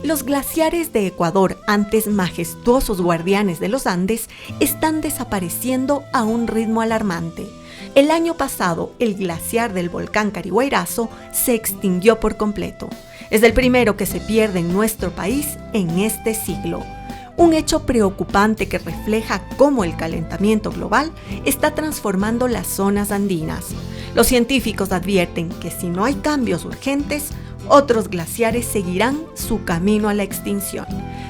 Los glaciares de Ecuador, antes majestuosos guardianes de los Andes, están desapareciendo a un ritmo alarmante. El año pasado, el glaciar del volcán Cariguairazo se extinguió por completo. Es el primero que se pierde en nuestro país en este siglo. Un hecho preocupante que refleja cómo el calentamiento global está transformando las zonas andinas. Los científicos advierten que si no hay cambios urgentes, otros glaciares seguirán su camino a la extinción.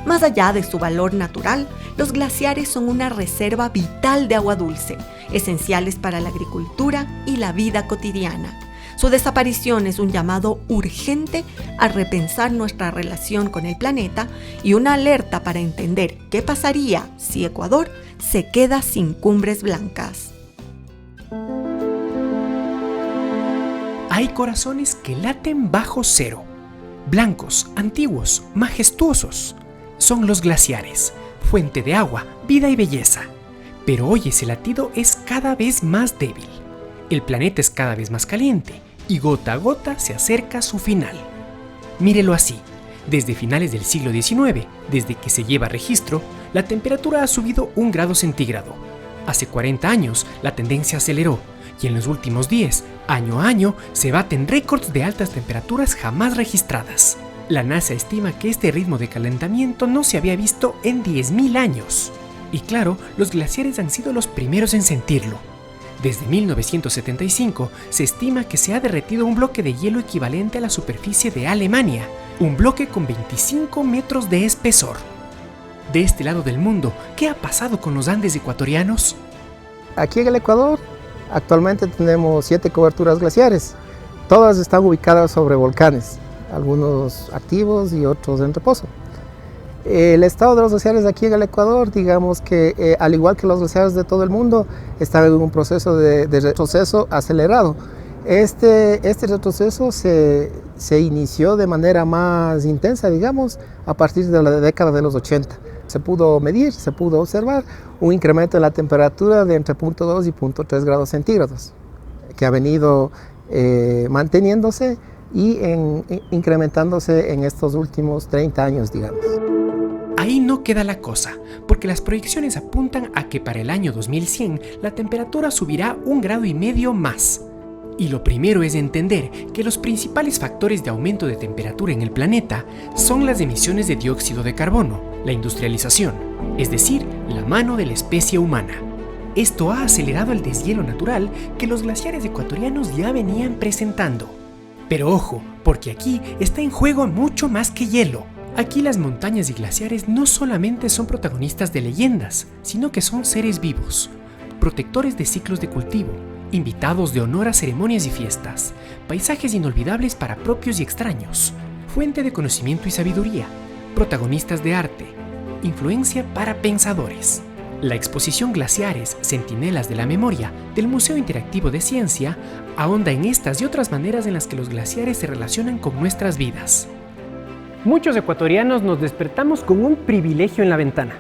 Más allá de su valor natural, los glaciares son una reserva vital de agua dulce, esenciales para la agricultura y la vida cotidiana. Su desaparición es un llamado urgente a repensar nuestra relación con el planeta y una alerta para entender qué pasaría si Ecuador se queda sin cumbres blancas. Hay corazones que laten bajo cero, blancos, antiguos, majestuosos. Son los glaciares, fuente de agua, vida y belleza. Pero hoy ese latido es cada vez más débil. El planeta es cada vez más caliente y gota a gota se acerca a su final. Mírelo así, desde finales del siglo XIX, desde que se lleva registro, la temperatura ha subido 1 grado centígrado. Hace 40 años la tendencia aceleró y en los últimos 10, año a año, se baten récords de altas temperaturas jamás registradas. La NASA estima que este ritmo de calentamiento no se había visto en 10.000 años. Y claro, los glaciares han sido los primeros en sentirlo. Desde 1975 se estima que se ha derretido un bloque de hielo equivalente a la superficie de Alemania, un bloque con 25 metros de espesor. De este lado del mundo, ¿qué ha pasado con los Andes ecuatorianos? Aquí en el Ecuador actualmente tenemos 7 coberturas glaciares. Todas están ubicadas sobre volcanes, algunos activos y otros en reposo. El estado de los glaciares aquí en el Ecuador, digamos que al igual que los glaciares de todo el mundo, están en un proceso de retroceso acelerado. Este retroceso se inició de manera más intensa, digamos, a partir de la década de los 80. Se pudo medir, se pudo observar un incremento en la temperatura de entre 0.2 y 0.3 grados centígrados, que ha venido manteniéndose y incrementándose en estos últimos 30 años, digamos. Ahí no queda la cosa, porque las proyecciones apuntan a que para el año 2100 la temperatura subirá 1,5 grados más. Y lo primero es entender que los principales factores de aumento de temperatura en el planeta son las emisiones de dióxido de carbono, la industrialización, es decir, la mano de la especie humana. Esto ha acelerado el deshielo natural que los glaciares ecuatorianos ya venían presentando. Pero ojo, porque aquí está en juego mucho más que hielo. Aquí las montañas y glaciares no solamente son protagonistas de leyendas, sino que son seres vivos, protectores de ciclos de cultivo, invitados de honor a ceremonias y fiestas, paisajes inolvidables para propios y extraños, fuente de conocimiento y sabiduría, protagonistas de arte, influencia para pensadores. La exposición Glaciares, Centinelas de la Memoria del Museo Interactivo de Ciencia ahonda en estas y otras maneras en las que los glaciares se relacionan con nuestras vidas. Muchos ecuatorianos nos despertamos con un privilegio en la ventana.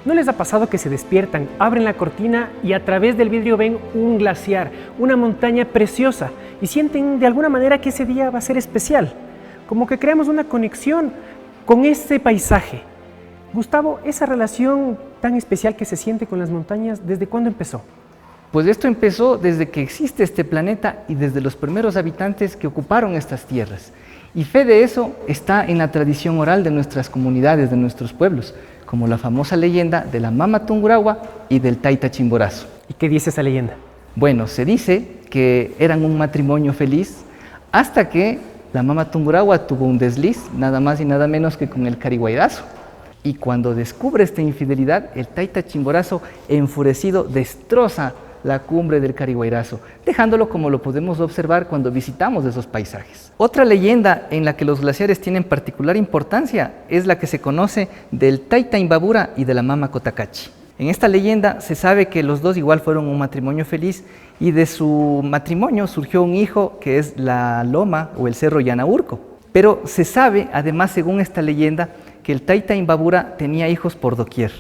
¿No les ha pasado que se despiertan, abren la cortina y a través del vidrio ven un glaciar, una montaña preciosa y sienten de alguna manera que ese día va a ser especial? Como que creamos una conexión con ese paisaje. Gustavo, esa relación tan especial que se siente con las montañas, ¿desde cuándo empezó? Pues esto empezó desde que existe este planeta y desde los primeros habitantes que ocuparon estas tierras. Y fe de eso está en la tradición oral de nuestras comunidades, de nuestros pueblos, como la famosa leyenda de la Mama Tungurahua y del Taita Chimborazo. ¿Y qué dice esa leyenda? Bueno, se dice que eran un matrimonio feliz hasta que la Mama Tungurahua tuvo un desliz, nada más y nada menos que con el Cariguairazo. Y cuando descubre esta infidelidad, el Taita Chimborazo, enfurecido, destroza la cumbre del Cariguairazo, dejándolo como lo podemos observar cuando visitamos esos paisajes. Otra leyenda en la que los glaciares tienen particular importancia es la que se conoce del Taita Imbabura y de la Mama Cotacachi. En esta leyenda se sabe que los dos igual fueron un matrimonio feliz y de su matrimonio surgió un hijo que es la loma o el cerro Yanaurco. Pero se sabe, además, según esta leyenda, que el Taita Imbabura tenía hijos por doquier.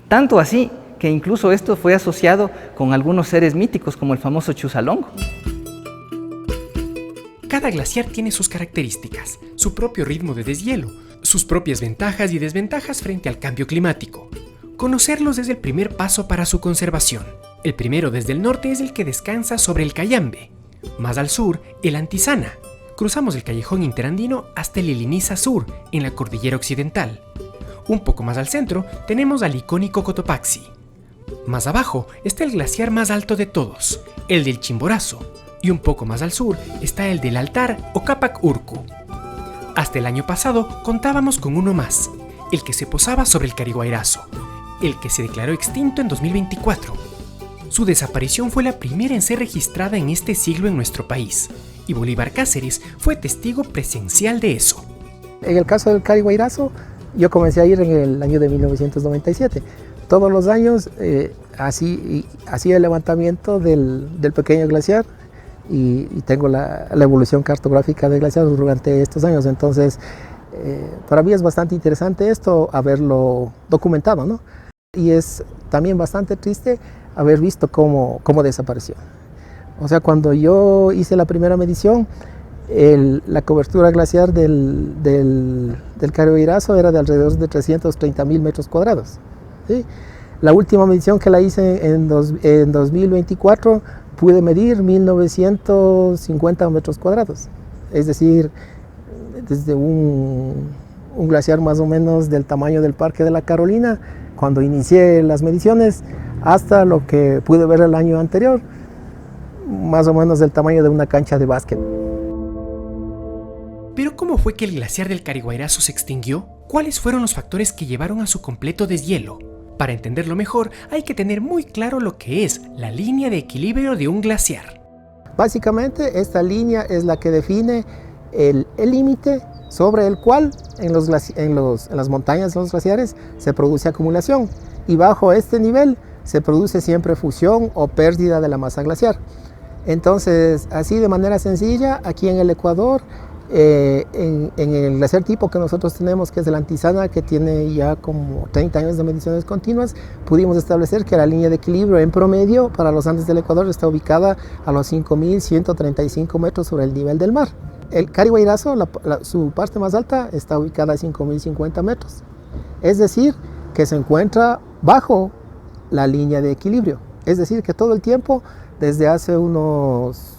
Tanto así que incluso esto fue asociado con algunos seres míticos como el famoso Chusalongo. Cada glaciar tiene sus características, su propio ritmo de deshielo, sus propias ventajas y desventajas frente al cambio climático. Conocerlos es el primer paso para su conservación. El primero desde el norte es el que descansa sobre el Cayambe. Más al sur, el Antisana. Cruzamos el callejón interandino hasta el Iliniza Sur, en la cordillera occidental. Un poco más al centro tenemos al icónico Cotopaxi. Más abajo está el glaciar más alto de todos, el del Chimborazo, y un poco más al sur está el del Altar o Capac Urcu. Hasta el año pasado contábamos con uno más, el que se posaba sobre el Cariguairazo, el que se declaró extinto en 2024. Su desaparición fue la primera en ser registrada en este siglo en nuestro país, y Bolívar Cáceres fue testigo presencial de eso. En el caso del Cariguairazo, yo comencé a ir en el año de 1997. Todos los años hacía el levantamiento del pequeño glaciar y tengo la evolución cartográfica del glaciar durante estos años. Entonces, para mí es bastante interesante esto, haberlo documentado, ¿no? Y es también bastante triste haber visto cómo desapareció. O sea, cuando yo hice la primera medición, la cobertura glaciar del Cariguairazo era de alrededor de 330.000 metros cuadrados. ¿Sí? La última medición que la hice en 2024 pude medir 1950 metros cuadrados. Es decir, desde un glaciar más o menos del tamaño del Parque de la Carolina, cuando inicié las mediciones, hasta lo que pude ver el año anterior, más o menos del tamaño de una cancha de básquet. ¿Pero cómo fue que el glaciar del Cariguairazo se extinguió? ¿Cuáles fueron los factores que llevaron a su completo deshielo? Para entenderlo mejor, hay que tener muy claro lo que es la línea de equilibrio de un glaciar. Básicamente, esta línea es la que define el límite sobre el cual en las montañas, en los glaciares, se produce acumulación. Y bajo este nivel se produce siempre fusión o pérdida de la masa glaciar. Entonces, así de manera sencilla, aquí en el Ecuador, en el glaciar tipo que nosotros tenemos, que es el Antisana, que tiene ya como 30 años de mediciones continuas, pudimos establecer que la línea de equilibrio en promedio para los Andes del Ecuador está ubicada a los 5.135 metros sobre el nivel del mar. El Cariguairazo, su parte más alta, está ubicada a 5.050 metros. Es decir, que se encuentra bajo la línea de equilibrio. Es decir, que todo el tiempo, desde hace unos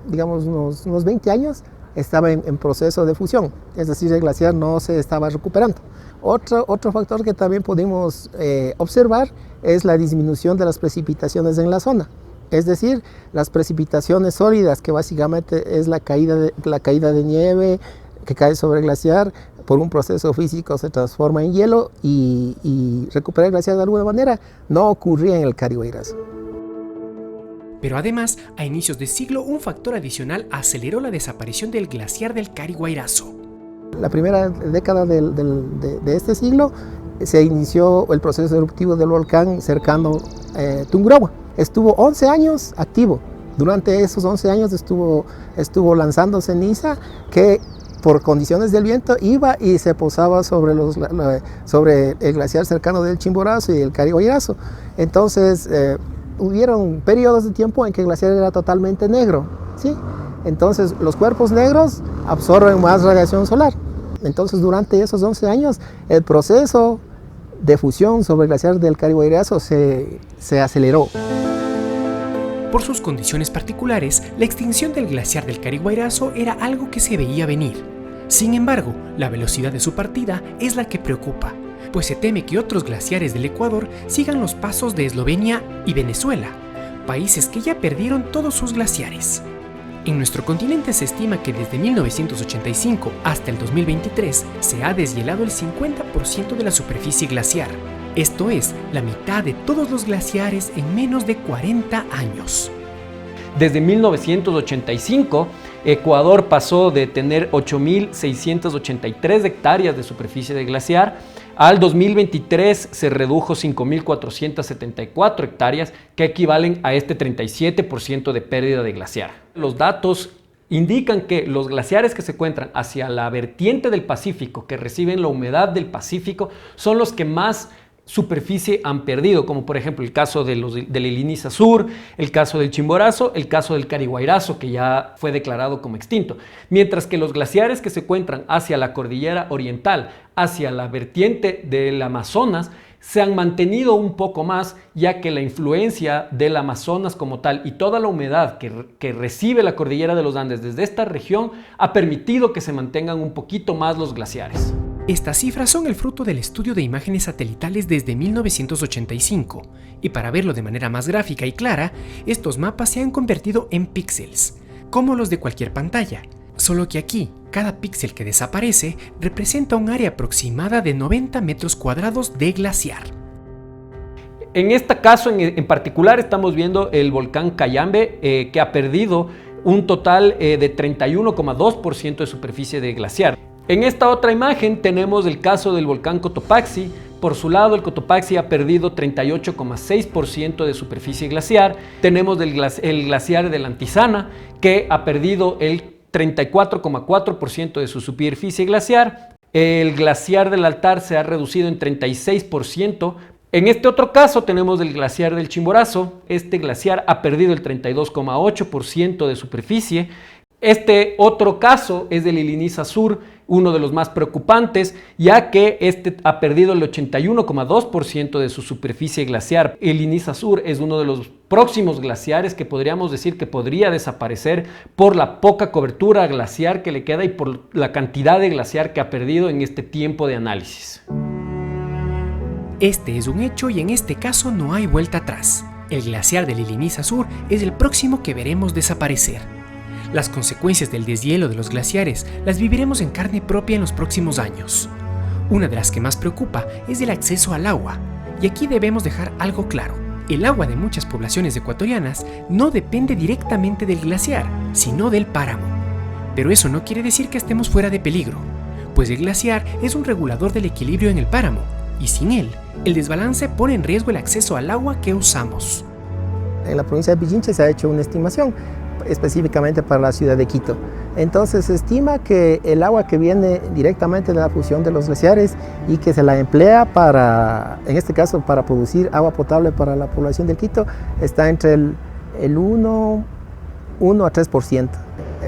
20 años, estaba en proceso de fusión, es decir, el glaciar no se estaba recuperando. Otro factor que también pudimos observar es la disminución de las precipitaciones en la zona, es decir, las precipitaciones sólidas, que básicamente es la caída de nieve que cae sobre el glaciar, por un proceso físico se transforma en hielo y recuperar el glaciar de alguna manera no ocurría en el Cariguairazo. Pero además, a inicios de siglo, un factor adicional aceleró la desaparición del glaciar del Cariguairazo. La primera década de este siglo se inició el proceso eruptivo del volcán cercano Tungurahua. Estuvo 11 años activo. Durante esos 11 años estuvo lanzando ceniza que por condiciones del viento iba y se posaba sobre el glaciar cercano del Chimborazo y el Cariguairazo. Entonces, hubieron periodos de tiempo en que el glaciar era totalmente negro, ¿sí? Entonces los cuerpos negros absorben más radiación solar. Entonces durante esos 11 años el proceso de fusión sobre el glaciar del Cariguairazo se aceleró. Por sus condiciones particulares, la extinción del glaciar del Cariguairazo era algo que se veía venir. Sin embargo, la velocidad de su partida es la que preocupa, pues se teme que otros glaciares del Ecuador sigan los pasos de Eslovenia y Venezuela, países que ya perdieron todos sus glaciares. En nuestro continente se estima que desde 1985 hasta el 2023 se ha deshielado el 50% de la superficie glaciar. Esto es, la mitad de todos los glaciares en menos de 40 años. Desde 1985, Ecuador pasó de tener 8.683 hectáreas de superficie de glaciar. Al 2023 se redujo 5.474 hectáreas, que equivalen a este 37% de pérdida de glaciar. Los datos indican que los glaciares que se encuentran hacia la vertiente del Pacífico, que reciben la humedad del Pacífico, son los que más superficie han perdido, como por ejemplo el caso del Iliniza Sur, el caso del Chimborazo, el caso del Cariguairazo, que ya fue declarado como extinto. Mientras que los glaciares que se encuentran hacia la cordillera oriental, hacia la vertiente del Amazonas, se han mantenido un poco más, ya que la influencia del Amazonas como tal y toda la humedad que recibe la cordillera de los Andes desde esta región ha permitido que se mantengan un poquito más los glaciares. Estas cifras son el fruto del estudio de imágenes satelitales desde 1985, y para verlo de manera más gráfica y clara, estos mapas se han convertido en píxeles, como los de cualquier pantalla, solo que aquí, cada píxel que desaparece representa un área aproximada de 90 metros cuadrados de glaciar. En este caso en particular estamos viendo el volcán Cayambe, que ha perdido un total de 31,2% de superficie de glaciar. En esta otra imagen tenemos el caso del volcán Cotopaxi. Por su lado, el Cotopaxi ha perdido 38,6% de superficie glaciar. Tenemos el glaciar de la Antizana, que ha perdido el 34,4% de su superficie glaciar. El glaciar del Altar se ha reducido en 36%. En este otro caso tenemos el glaciar del Chimborazo. Este glaciar ha perdido el 32,8% de superficie. Este otro caso es del Iliniza Sur, uno de los más preocupantes, ya que este ha perdido el 81,2% de su superficie glaciar. El Iliniza Sur es uno de los próximos glaciares que podríamos decir que podría desaparecer por la poca cobertura glaciar que le queda y por la cantidad de glaciar que ha perdido en este tiempo de análisis. Este es un hecho y en este caso no hay vuelta atrás. El glaciar del Iliniza Sur es el próximo que veremos desaparecer. Las consecuencias del deshielo de los glaciares las viviremos en carne propia en los próximos años. Una de las que más preocupa es el acceso al agua, y aquí debemos dejar algo claro. El agua de muchas poblaciones ecuatorianas no depende directamente del glaciar, sino del páramo. Pero eso no quiere decir que estemos fuera de peligro, pues el glaciar es un regulador del equilibrio en el páramo, y sin él, el desbalance pone en riesgo el acceso al agua que usamos. En la provincia de Pichincha se ha hecho una estimación específicamente para la ciudad de Quito. Entonces se estima que el agua que viene directamente de la fusión de los glaciares y que se la emplea para, en este caso, para producir agua potable para la población de Quito, está entre el 1 a 3%.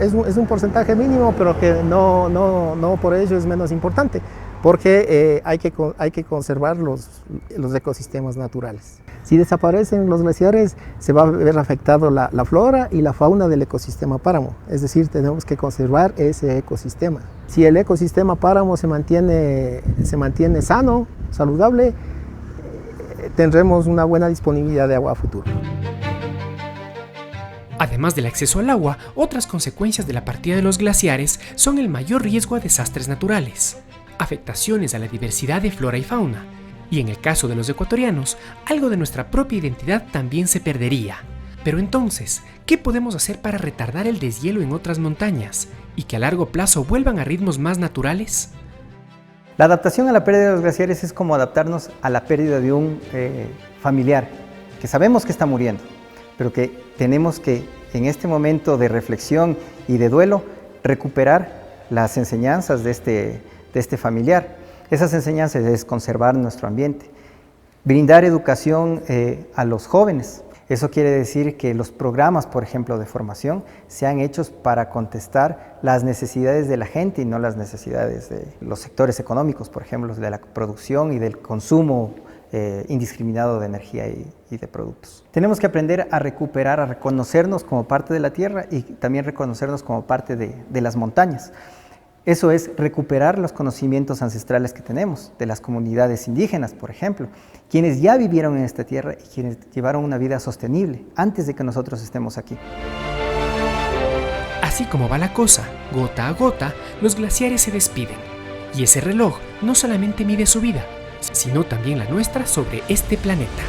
Es un porcentaje mínimo, pero que no por ello es menos importante, porque hay que conservar los ecosistemas naturales. Si desaparecen los glaciares, se va a ver afectado la flora y la fauna del ecosistema páramo. Es decir, tenemos que conservar ese ecosistema. Si el ecosistema páramo se mantiene sano, saludable, tendremos una buena disponibilidad de agua a futuro. Además del acceso al agua, otras consecuencias de la partida de los glaciares son el mayor riesgo a desastres naturales, afectaciones a la diversidad de flora y fauna, y en el caso de los ecuatorianos, algo de nuestra propia identidad también se perdería. Pero entonces, ¿qué podemos hacer para retardar el deshielo en otras montañas y que a largo plazo vuelvan a ritmos más naturales? La adaptación a la pérdida de los glaciares es como adaptarnos a la pérdida de un familiar, que sabemos que está muriendo, pero que tenemos que, en este momento de reflexión y de duelo, recuperar las enseñanzas de este familiar. Esas enseñanzas es conservar nuestro ambiente, brindar educación a los jóvenes. Eso quiere decir que los programas, por ejemplo, de formación, sean hechos para contestar las necesidades de la gente y no las necesidades de los sectores económicos, por ejemplo, de la producción y del consumo indiscriminado de energía y de productos. Tenemos que aprender a recuperar, a reconocernos como parte de la tierra y también reconocernos como parte de las montañas. Eso es recuperar los conocimientos ancestrales que tenemos de las comunidades indígenas, por ejemplo, quienes ya vivieron en esta tierra y quienes llevaron una vida sostenible antes de que nosotros estemos aquí. Así como va la cosa, gota a gota, los glaciares se despiden. Y ese reloj no solamente mide su vida, sino también la nuestra sobre este planeta.